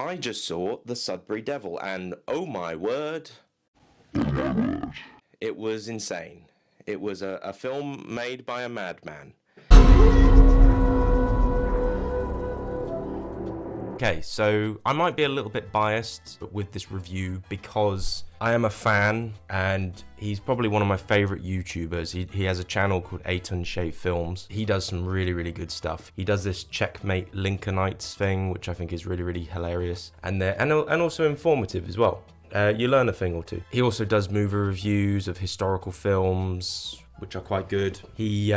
I just saw The Sudbury Devil, and oh my word, it was insane. It was a film made by a madman. Okay, so I might be a little bit biased with this review because I am a fan and he's probably one of my favorite YouTubers. He has a channel called ATUN SHEI Films. He does some really good stuff. He does this Checkmate Lincolnites thing, which I think is really hilarious and also informative as well. You learn a thing or two. He also does movie reviews of historical films, which are quite good. He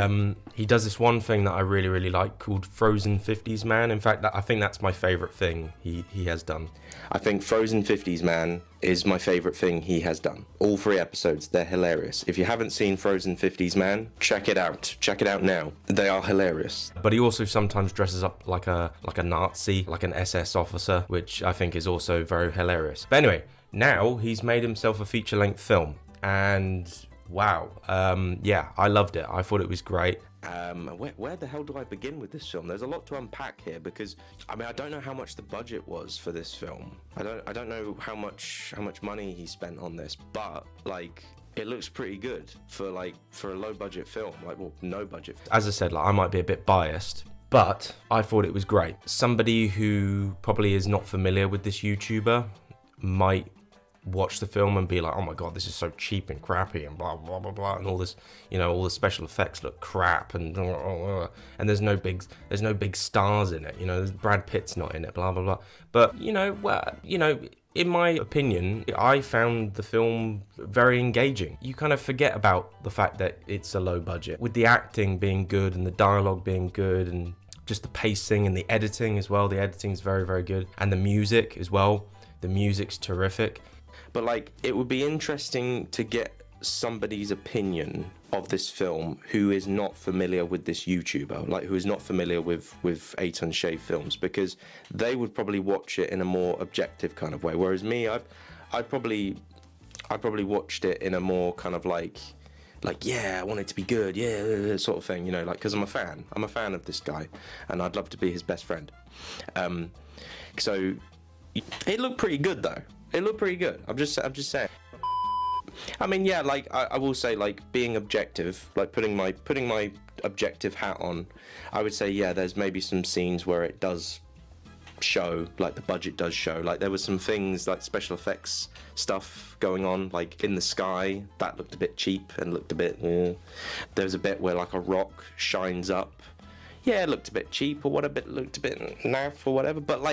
does this one thing that I really like called Frozen 50s Man. In fact, I think that's my favourite thing he has done. I think Frozen 50s Man is my favourite thing he has done. All 3 episodes, they're hilarious. If you haven't seen Frozen 50s Man, check it out. Check it out now. They are hilarious. But he also sometimes dresses up like a Nazi, like an SS officer, which I think is also very hilarious. But anyway, now he's made himself a feature-length film, and wow, yeah, I loved it. I thought it was great. Where the hell do I begin with this film? There's a lot to unpack here because I don't know how much the budget was for this film. I don't know how much money he spent on this, but like it looks pretty good for a low budget film. No budget. As I said, I might be a bit biased, but I thought it was great. Somebody who probably is not familiar with this YouTuber might watch the film and be like, oh my god, this is so cheap and crappy and blah blah blah blah, and all this, all the special effects look crap and there's no big stars in it, Brad Pitt's not in it, blah blah blah. But in my opinion, I found the film very engaging. You kind of forget about the fact that it's a low budget, with the acting being good and the dialogue being good and just the pacing and the editing as well. The editing's very good, and the music as well. The music's terrific. But it would be interesting to get somebody's opinion of this film who is not familiar with this YouTuber, who is not familiar with ATUN SHEI Films, because they would probably watch it in a more objective kind of way. Whereas me, I probably watched it in a more kind of yeah, I want it to be good, yeah, sort of thing, because I'm a fan of this guy, and I'd love to be his best friend. So it looked pretty good though. It looked pretty good. I'm just saying. Yeah, I will say, being objective, putting my objective hat on, I would say, yeah, there's maybe some scenes where it does show, the budget does show. There was some things, special effects stuff going on, in the sky, that looked a bit cheap and looked a bit, There was a bit where, a rock shines up. Yeah, it looked a bit cheap or whatever, it looked a bit naff or whatever, but,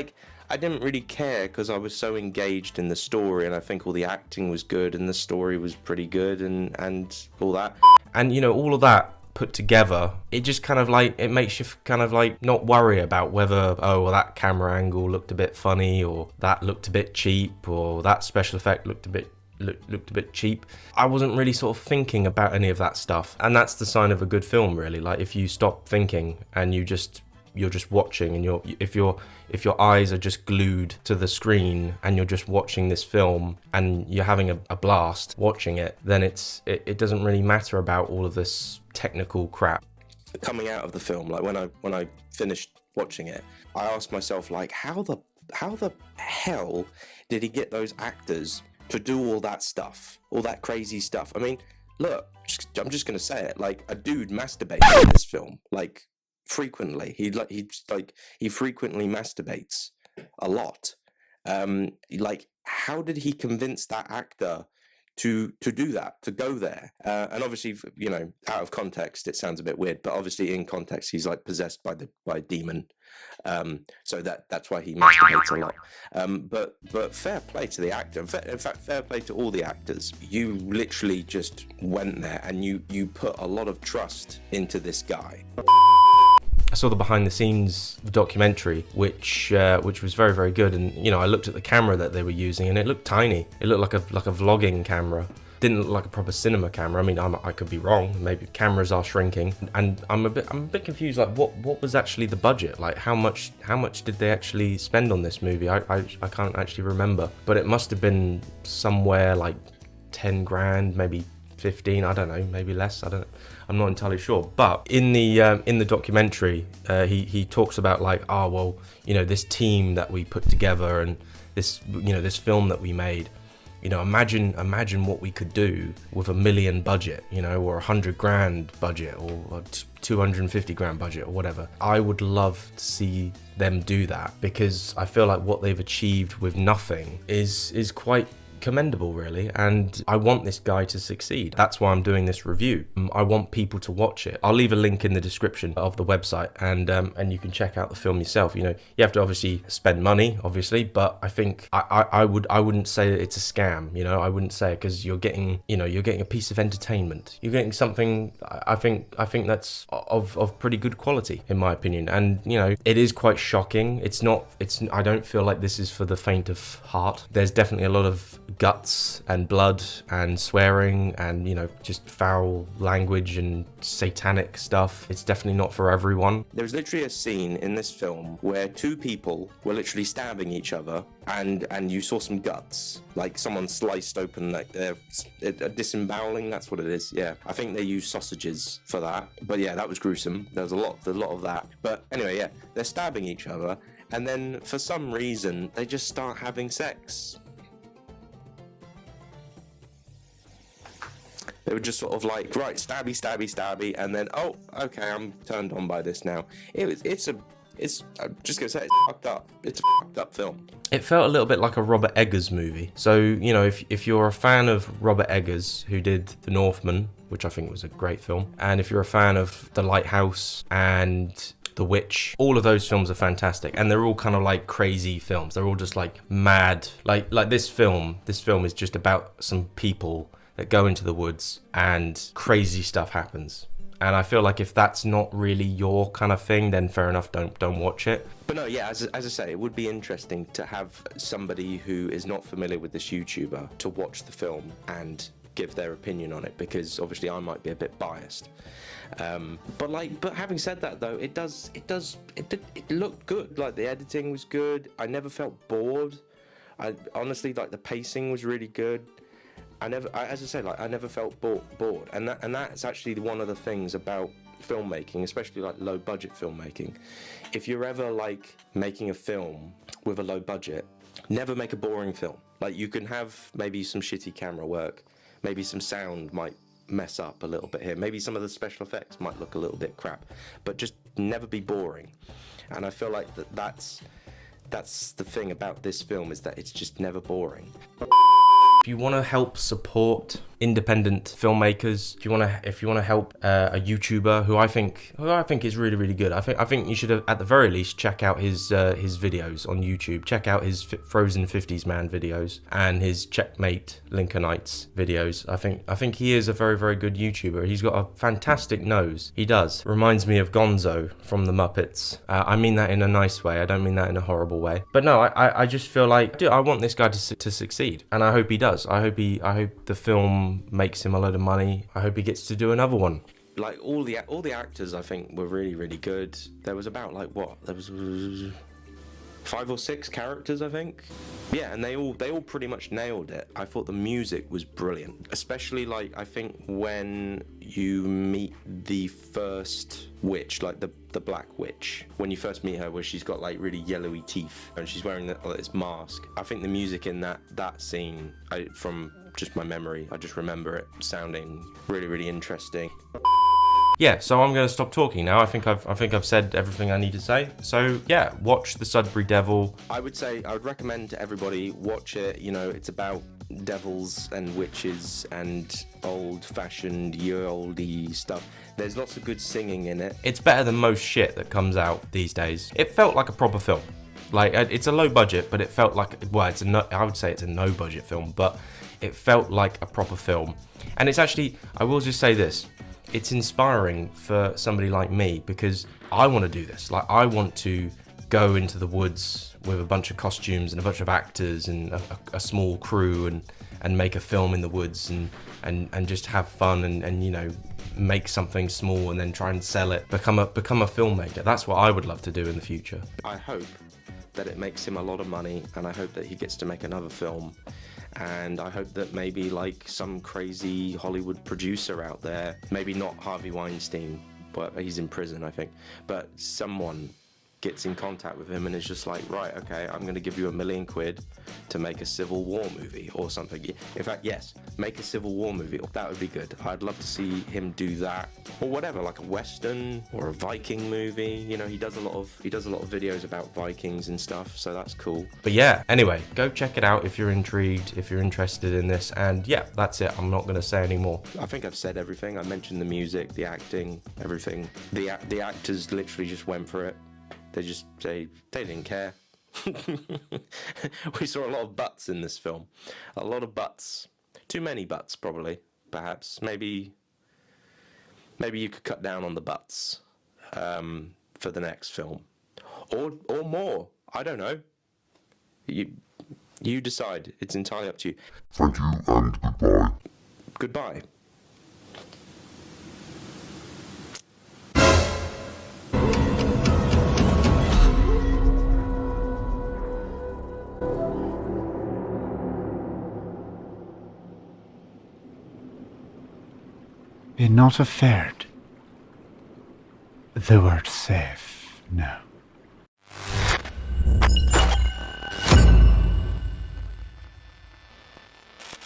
I didn't really care because I was so engaged in the story, and I think all the acting was good and the story was pretty good and all that. And all of that put together, it just kind of it makes you kind of not worry about whether, that camera angle looked a bit funny, or that looked a bit cheap, or that special effect looked a bit cheap. I wasn't really sort of thinking about any of that stuff, and that's the sign of a good film, really. If you stop thinking and you're just watching, and if your eyes are just glued to the screen and you're just watching this film and you're having a blast watching it, then it doesn't really matter about all of this technical crap. Coming out of the film, when I finished watching it, I asked myself, how the hell did he get those actors to do all that stuff, all that crazy stuff? Look, I'm just gonna say it, a dude masturbates in this film, frequently. He frequently masturbates a lot. How did he convince that actor to do that, to go there? And obviously, out of context, it sounds a bit weird, but obviously in context, he's possessed by a demon. So that's why he masturbates a lot. But fair play to the actor. In fact, fair play to all the actors. You literally just went there and you put a lot of trust into this guy. I saw the behind the scenes documentary, which was very good, and I looked at the camera that they were using, and it looked tiny. It looked like a vlogging camera. Didn't look like a proper cinema camera. I could be wrong. Maybe cameras are shrinking, and I'm a bit confused. What was actually the budget? How much did they actually spend on this movie? I can't actually remember, but it must have been somewhere 10 grand, maybe 15. I don't know, maybe less. I I'm not entirely sure. But in the documentary, he talks about like, oh well, you know, this team that we put together and this, you know, this film that we made. You know, imagine what we could do with $1 million budget, you know, or $100 grand budget, or 250 grand budget, or whatever. I would love to see them do that, because I feel like what they've achieved with nothing is quite commendable, really, and I want this guy to succeed. That's why I'm doing this review. I want people to watch it. I'll leave a link in the description of the website, and you can check out the film yourself. You know, you have to obviously spend money, obviously, but I think I wouldn't say that it's a scam. You know, I wouldn't say it, because you're getting a piece of entertainment. You're getting something. I think that's of pretty good quality, in my opinion. And you know, it is quite shocking. I don't feel like this is for the faint of heart. There's definitely a lot of guts and blood and swearing and, you know, just foul language and satanic stuff. It's definitely not for everyone. There was literally a scene in this film where two people were literally stabbing each other, and you saw some guts, like someone sliced open, like a disemboweling. That's what it is. Yeah, I think they use sausages for that. But yeah, that was gruesome. There was a lot of that. But anyway, yeah, they're stabbing each other, and then for some reason they just start having sex. They were just sort of like, right, stabby, stabby, stabby, and then, oh, okay, I'm turned on by this now. I'm just gonna say, it's fucked up. It's a fucked up film. It felt a little bit like a Robert Eggers movie. So, you know, if you're a fan of Robert Eggers, who did The Northman, which I think was a great film, and if you're a fan of The Lighthouse and The Witch, all of those films are fantastic, and they're all kind of like crazy films. They're all just like mad. Like this film is just about some people that go into the woods and crazy stuff happens. And I feel like if that's not really your kind of thing, then fair enough, don't watch it. But no, yeah, as I say, it would be interesting to have somebody who is not familiar with this YouTuber to watch the film and give their opinion on it, because obviously I might be a bit biased. But having said that though, it looked good. Like the editing was good. I never felt bored. I honestly, like, the pacing was really good. I never felt bored, and that's actually one of the things about filmmaking, especially like low budget filmmaking. If you're ever like making a film with a low budget, never make a boring film. Like, you can have maybe some shitty camera work, maybe some sound might mess up a little bit here, maybe some of the special effects might look a little bit crap, but just never be boring. And I feel like that's the thing about this film, is that it's just never boring. If you want to help support independent filmmakers, if you want to help a YouTuber who I think is really, really good, I think you should have, at the very least, check out his videos on YouTube. Check out his Frozen 50s Man videos and his Checkmate Lincolnites videos. I think he is a very, very good YouTuber. He's got a fantastic nose. He does. Reminds me of Gonzo from the Muppets. I mean that in a nice way. I don't mean that in a horrible way. But no, I just feel like, dude, I want this guy to succeed, and I hope he does. I hope the film makes him a load of money. I hope he gets to do another one. Like, all the actors, I think, were really, really good. There was about, like, there was 5 or 6 characters, I think. Yeah, and they all pretty much nailed it. I thought the music was brilliant, especially, like, I think when you meet the first witch, like the Black Witch, when you first meet her, where she's got like really yellowy teeth and she's wearing this mask. I think the music in that scene, from just my memory, I just remember it sounding really, really interesting. Yeah, so I'm going to stop talking now. I think I've said everything I need to say. So yeah, watch The Sudbury Devil. I would recommend to everybody, watch it. You know, it's about devils and witches and old-fashioned, ye-olde stuff. There's lots of good singing in it. It's better than most shit that comes out these days. It felt like a proper film. Like, it's a low budget, but it felt like, well, I would say it's a no budget film, but it felt like a proper film. And it's actually, I will just say this, it's inspiring for somebody like me, because I want to do this. Like, I want to go into the woods with a bunch of costumes and a bunch of actors and a small crew and make a film in the woods and just have fun and you know, make something small and then try and sell it, become a filmmaker. That's what I would love to do in the future. I hope that it makes him a lot of money, and I hope that he gets to make another film, and I hope that maybe like some crazy Hollywood producer out there, maybe not Harvey Weinstein, but he's in prison I think, but someone gets in contact with him and is just like, right, okay, I'm going to give you £1 million to make a Civil War movie or something. In fact, yes, make a Civil War movie. That would be good. I'd love to see him do that, or whatever, like a Western or a Viking movie. You know, he does a lot of videos about Vikings and stuff, so that's cool. But yeah, anyway, go check it out if you're intrigued, if you're interested in this, and yeah, that's it. I'm not going to say any more. I think I've said everything. I mentioned the music, the acting, everything. The actors literally just went for it. They didn't care. We saw a lot of butts in this film. A lot of butts. Too many butts, probably. Perhaps. Maybe you could cut down on the butts for the next film. Or more. I don't know. You decide. It's entirely up to you. Thank you and goodbye. Goodbye. Be not afeard. Thou art safe now.